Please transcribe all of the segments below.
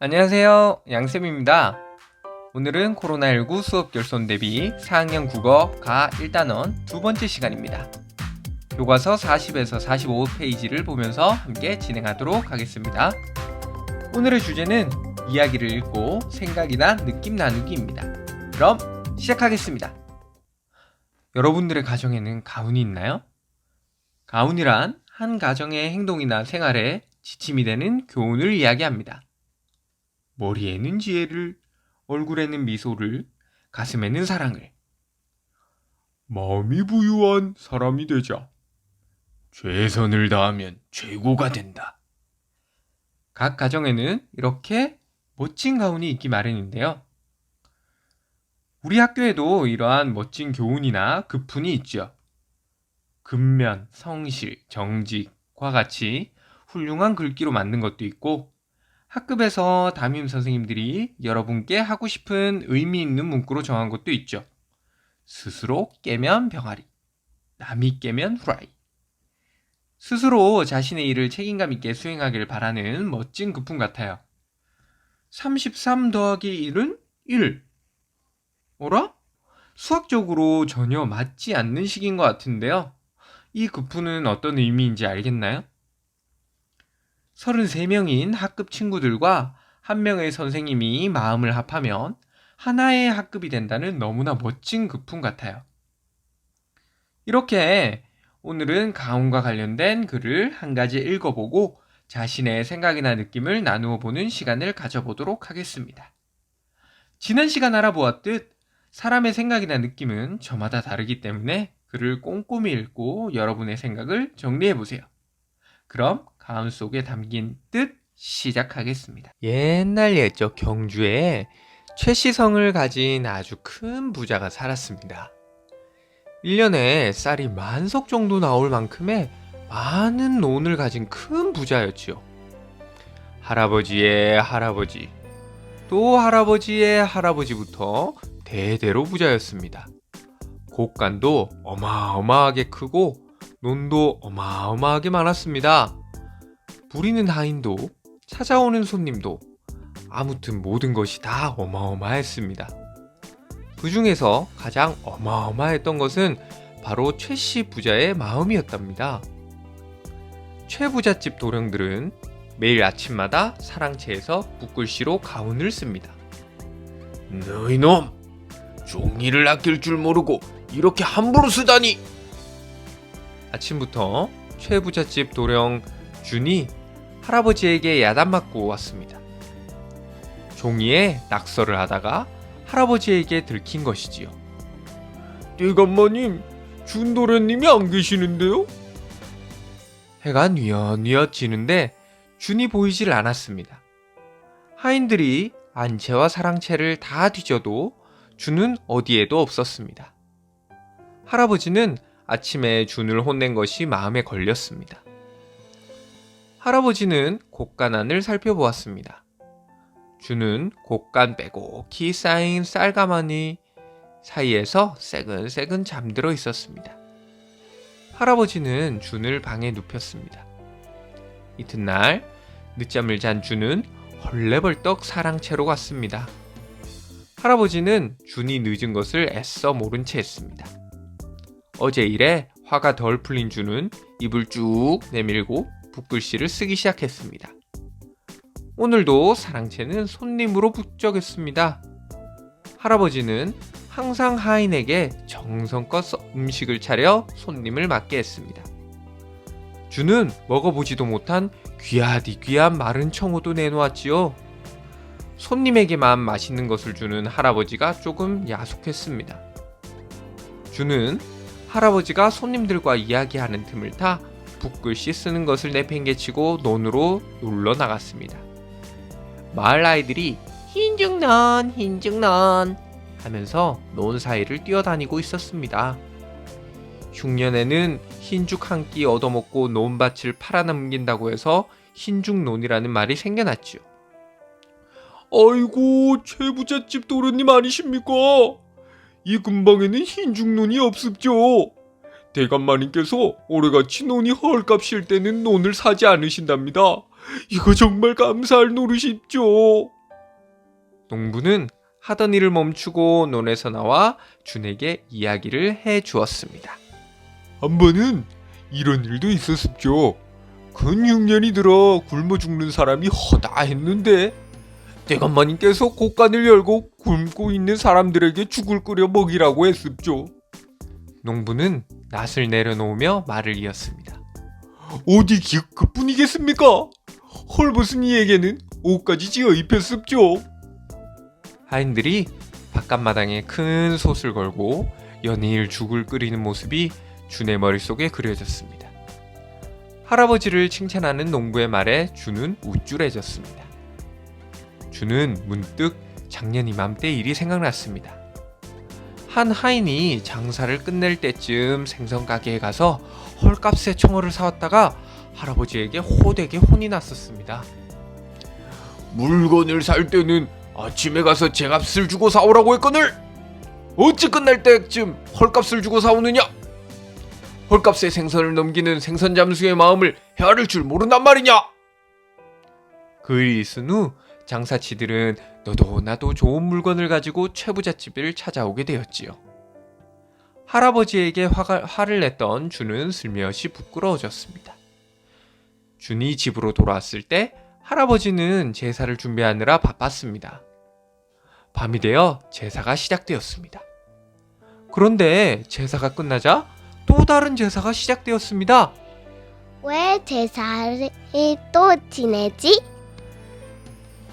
안녕하세요. 양쌤입니다. 오늘은 코로나19 수업 결손 대비 4학년 국어 가 1단원 두 번째 시간입니다. 교과서 40에서 45페이지를 보면서 함께 진행하도록 하겠습니다. 오늘의 주제는 이야기를 읽고 생각이나 느낌 나누기입니다. 그럼 시작하겠습니다. 여러분들의 가정에는 가훈이 있나요? 가훈이란 한 가정의 행동이나 생활에 지침이 되는 교훈을 이야기합니다. 머리에는 지혜를, 얼굴에는 미소를, 가슴에는 사랑을. 마음이 부유한 사람이 되자. 최선을 다하면 최고가 된다. 각 가정에는 이렇게 멋진 가훈이 있기 마련인데요. 우리 학교에도 이러한 멋진 교훈이나 급훈이 있죠. 근면, 성실, 정직과 같이 훌륭한 글귀로 만든 것도 있고, 학급에서 담임 선생님들이 여러분께 하고 싶은 의미 있는 문구로 정한 것도 있죠. 스스로 깨면 병아리, 남이 깨면 후라이. 스스로 자신의 일을 책임감 있게 수행하길 바라는 멋진 급품 같아요. 33 더하기 1은 1. 어라? 수학적으로 전혀 맞지 않는 식인 것 같은데요. 이 급품은 어떤 의미인지 알겠나요? 33명인 학급 친구들과 한 명의 선생님이 마음을 합하면 하나의 학급이 된다는 너무나 멋진 급품 같아요. 이렇게 오늘은 가훈과 관련된 글을 한 가지 읽어보고 자신의 생각이나 느낌을 나누어 보는 시간을 가져보도록 하겠습니다. 지난 시간 알아보았듯 사람의 생각이나 느낌은 저마다 다르기 때문에 글을 꼼꼼히 읽고 여러분의 생각을 정리해보세요. 그럼 가훈 속에 담긴 뜻 시작하겠습니다. 옛날 옛적 경주에 최시성을 가진 아주 큰 부자가 살았습니다. 1년에 쌀이 만석 정도 나올 만큼의 많은 논을 가진 큰 부자였지요. 할아버지의 할아버지, 또 할아버지의 할아버지부터 대대로 부자였습니다. 곡간도 어마어마하게 크고 논도 어마어마하게 많았습니다. 부리는 하인도 찾아오는 손님도 아무튼 모든 것이 다 어마어마했습니다. 그 중에서 가장 어마어마했던 것은 바로 최씨 부자의 마음이었답니다. 최 부잣집 도령들은 매일 아침마다 사랑채에서 붓글씨로 가훈을 씁니다. 너희 놈! 종이를 아낄 줄 모르고 이렇게 함부로 쓰다니! 아침부터 최 부잣집 도령 준이 할아버지에게 야단맞고 왔습니다. 종이에 낙서를 하다가 할아버지에게 들킨 것이지요. 띠감마님, 준도련님이 안 계시는데요? 해가 뉘엿뉘엿 지는데 준이 보이질 않았습니다. 하인들이 안채와 사랑채를 다 뒤져도 준은 어디에도 없었습니다. 할아버지는 아침에 준을 혼낸 것이 마음에 걸렸습니다. 할아버지는 곡간 안을 살펴보았습니다. 준은 곡간 빼곡히 쌓인 쌀가마니 사이에서 새근새근 잠들어 있었습니다. 할아버지는 준을 방에 눕혔습니다. 이튿날 늦잠을 잔 준은 헐레벌떡 사랑채로 갔습니다. 할아버지는 준이 늦은 것을 애써 모른 채 했습니다. 어제 일에 화가 덜 풀린 준은 입을 쭉 내밀고 붓글씨를 쓰기 시작했습니다. 오늘도 사랑채는 손님으로 북적였습니다. 할아버지는 항상 하인에게 정성껏 음식을 차려 손님을 맞게 했습니다. 준은 먹어보지도 못한 귀하디 귀한 마른 청어도 내놓았지요. 손님에게만 맛있는 것을 주는 할아버지가 조금 야속했습니다. 준은 할아버지가 손님들과 이야기하는 틈을 타 붓글씨 쓰는 것을 내팽개치고 논으로 놀러 나갔습니다. 마을 아이들이 흰죽넌 흰죽넌 하면서 논 사이를 뛰어다니고 있었습니다. 흉년에는 흰죽 한 끼 얻어먹고 논밭을 팔아넘긴다고 해서 흰죽논이라는 말이 생겨났지요. 아이고, 최부잣집 도련님 아니십니까? 이 근방에는 흰죽논이 없습죠. 대감마님께서 올해같이 논이 헐값일 때는 논을 사지 않으신답니다. 이거 정말 감사할 노릇이죠. 농부는 하던 일을 멈추고 논에서 나와 준에게 이야기를 해 주었습니다. 한 번은 이런 일도 있었습죠. 근 6년이 들어 굶어 죽는 사람이 허다 했는데 대감마님께서 곳간을 열고 굶고 있는 사람들에게 죽을 끓여 먹이라고 했습죠. 농부는 낫을 내려놓으며 말을 이었습니다. 어디 그뿐이겠습니까? 헐벗은 이에게는 옷까지 지어 입혔습죠. 하인들이 바깥마당에 큰 솥을 걸고 연일 죽을 끓이는 모습이 준의 머릿속에 그려졌습니다. 할아버지를 칭찬하는 농부의 말에 준은 우쭐해졌습니다. 준은 문득 작년 이맘때 일이 생각났습니다. 한 하인이 장사를 끝낼 때쯤 생선 가게에 가서 헐값에 청어를 사왔다가 할아버지에게 호되게 혼이 났었습니다. 물건을 살 때는 아침에 가서 제값을 주고 사오라고 했거늘 어찌 끝날 때쯤 헐값을 주고 사오느냐? 헐값에 생선을 넘기는 생선 잠수의 마음을 헤아릴 줄 모른단 말이냐? 그 일이 있은 후 장사치들은 너도 나도 좋은 물건을 가지고 최부잣집을 찾아오게 되었지요. 할아버지에게 화를 냈던 준은 슬며시 부끄러워졌습니다. 준이 집으로 돌아왔을 때 할아버지는 제사를 준비하느라 바빴습니다. 밤이 되어 제사가 시작되었습니다. 그런데 제사가 끝나자 또 다른 제사가 시작되었습니다. 왜 제사를 또 지내지?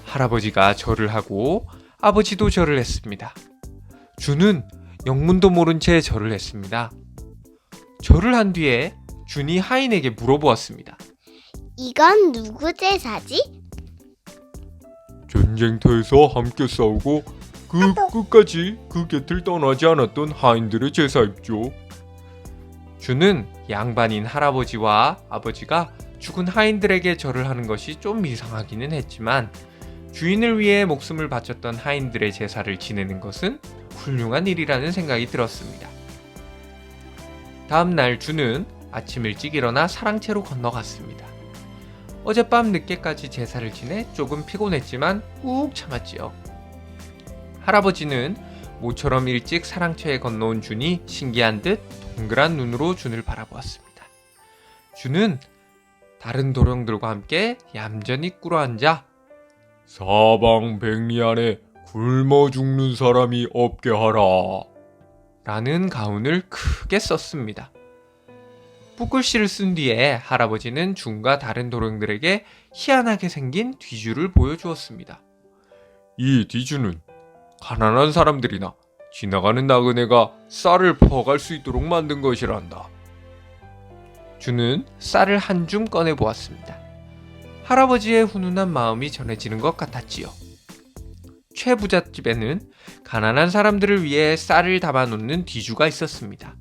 할아버지가 절을 하고 아버지도 절을 했습니다. 준은 영문도 모른 채 절을 했습니다. 절을 한 뒤에 준이 하인에게 물어보았습니다. 이건 누구 제사지? 전쟁터에서 함께 싸우고 끝까지 그 곁을 떠나지 않았던 하인들의 제사입죠. 준은 양반인 할아버지와 아버지가 죽은 하인들에게 절을 하는 것이 좀 이상하기는 했지만 주인을 위해 목숨을 바쳤던 하인들의 제사를 지내는 것은 훌륭한 일이라는 생각이 들었습니다. 다음 날 준은 아침 일찍 일어나 사랑채로 건너갔습니다. 어젯밤 늦게까지 제사를 지내 조금 피곤했지만 꾹 참았지요. 할아버지는 모처럼 일찍 사랑채에 건너온 준이 신기한 듯 동그란 눈으로 준을 바라보았습니다. 준은 다른 도령들과 함께 얌전히 꿇어앉아 사방백리 안에 굶어 죽는 사람이 없게 하라 라는 가훈을 크게 썼습니다. 붓글씨를 쓴 뒤에 할아버지는 준과 다른 도령들에게 희한하게 생긴 뒤주를 보여주었습니다. 이 뒤주는 가난한 사람들이나 지나가는 나그네가 쌀을 퍼갈 수 있도록 만든 것이란다. 준은 쌀을 한 줌 꺼내보았습니다. 할아버지의 훈훈한 마음이 전해지는 것 같았지요. 최부잣집에는 가난한 사람들을 위해 쌀을 담아놓는 뒤주가 있었습니다.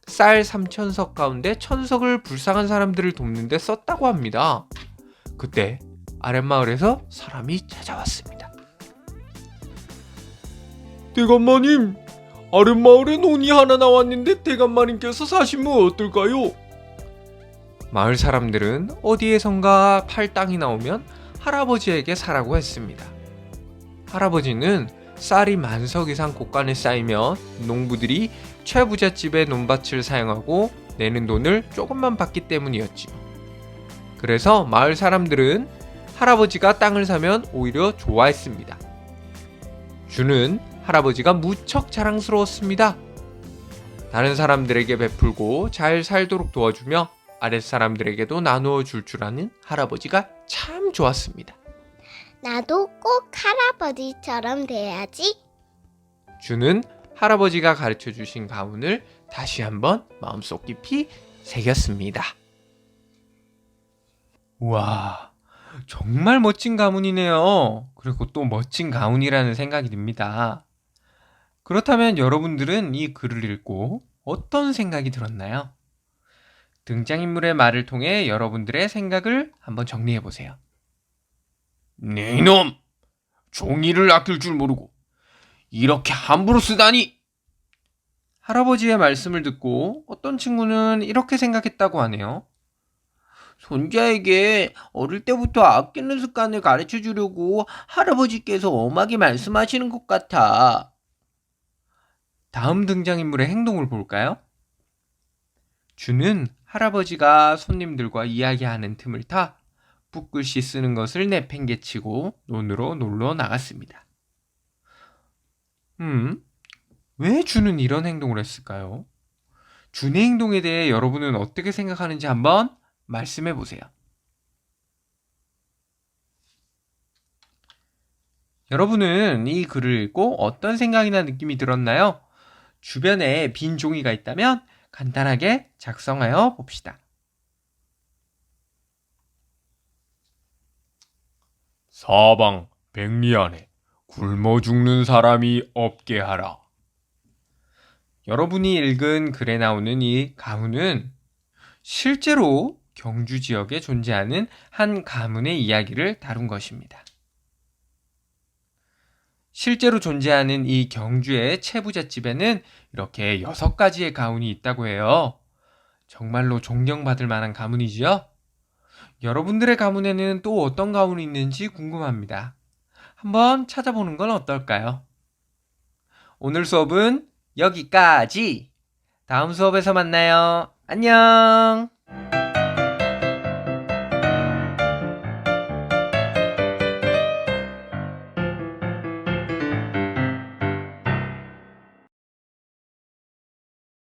쌀 3,000석 가운데 1,000석을 불쌍한 사람들을 돕는 데 썼다고 합니다. 그때 아랫마을에서 사람이 찾아왔습니다. 대감마님, 아랫마을에 논이 하나 나왔는데 대감마님께서 사시면 어떨까요? 마을 사람들은 어디에선가 팔 땅이 나오면 할아버지에게 사라고 했습니다. 할아버지는 쌀이 10,000석 이상 곳간에 쌓이면 농부들이 최부잣집의 논밭을 사용하고 내는 돈을 조금만 받기 때문이었지요. 그래서 마을 사람들은 할아버지가 땅을 사면 오히려 좋아했습니다. 준은 할아버지가 무척 자랑스러웠습니다. 다른 사람들에게 베풀고 잘 살도록 도와주며 아랫사람들에게도 나누어 줄 줄 아는 할아버지가 참 좋았습니다. 나도 꼭 할아버지처럼 돼야지. 준은 할아버지가 가르쳐 주신 가훈을 다시 한번 마음속 깊이 새겼습니다. 우와, 정말 멋진 가문이네요. 그리고 또 멋진 가훈이라는 생각이 듭니다. 그렇다면 여러분들은 이 글을 읽고 어떤 생각이 들었나요? 등장인물의 말을 통해 여러분들의 생각을 한번 정리해 보세요. 네 이놈! 종이를 아낄 줄 모르고 이렇게 함부로 쓰다니! 할아버지의 말씀을 듣고 어떤 친구는 이렇게 생각했다고 하네요. 손자에게 어릴 때부터 아끼는 습관을 가르쳐 주려고 할아버지께서 엄하게 말씀하시는 것 같아. 다음 등장인물의 행동을 볼까요? 주는 할아버지가 손님들과 이야기하는 틈을 타 붓글씨 쓰는 것을 내팽개치고 논으로 놀러 나갔습니다. 왜 주는 이런 행동을 했을까요? 준의 행동에 대해 여러분은 어떻게 생각하는지 한번 말씀해 보세요. 여러분은 이 글을 읽고 어떤 생각이나 느낌이 들었나요? 주변에 빈 종이가 있다면 간단하게 작성하여 봅시다. 사방 백리 안에 굶어 죽는 사람이 없게 하라. 여러분이 읽은 글에 나오는 이 가문은 실제로 경주 지역에 존재하는 한 가문의 이야기를 다룬 것입니다. 실제로 존재하는 이 경주의 채부잣집에는 이렇게 6가지의 가문이 있다고 해요. 정말로 존경받을 만한 가문이지요? 여러분들의 가문에는 또 어떤 가문이 있는지 궁금합니다. 한번 찾아보는 건 어떨까요? 오늘 수업은 여기까지. 다음 수업에서 만나요. 안녕!